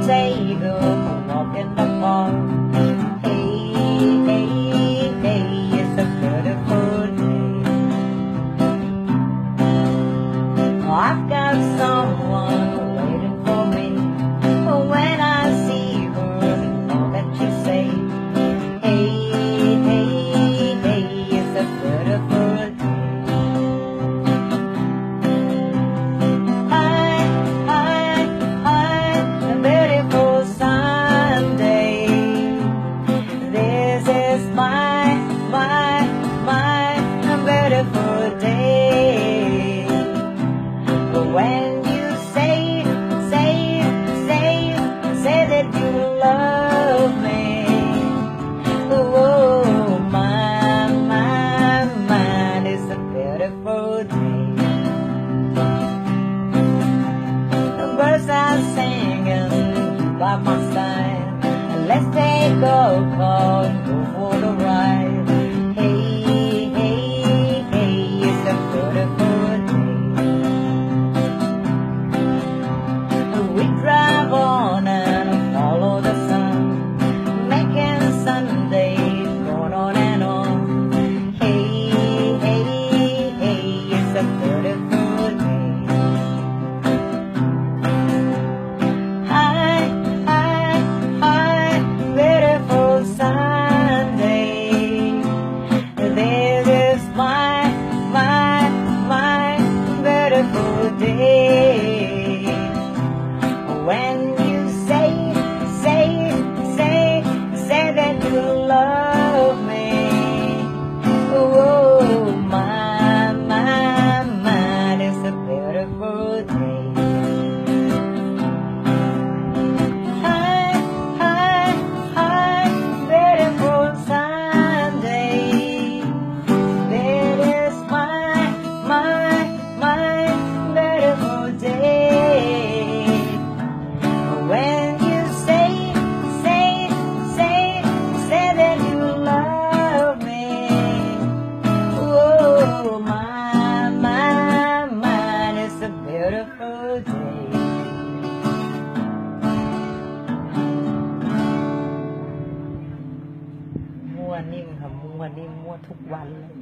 potato walk in the park. Hey, hey, hey, it's a beautiful day. I've got someone waiting for me. When I see her, all that you say. Hey, hey, hey, it's a beautiful day. A beautiful Sunday. This is my beautiful day. When you say that you love me. Oh, my, it's a beautiful day. The birds are singing by my side. Let's take a car and go for the ride. Hey, hey, hey, it's a beautiful day. We drive on and follow the sun, making Sundays going on and on. Hey, hey, hey, it's a beautiful day. Hi, beautiful Sunday. This is my beautiful day. When you say that you love me. Oh, my, it's a beautiful day. Hi, beautiful Sunday. That is my beautiful day. When you say that you love me. Oh, my, it's a beautiful day. มั่วนิ่มค่ะมั่วนิ่มมั่วทุกวันเลย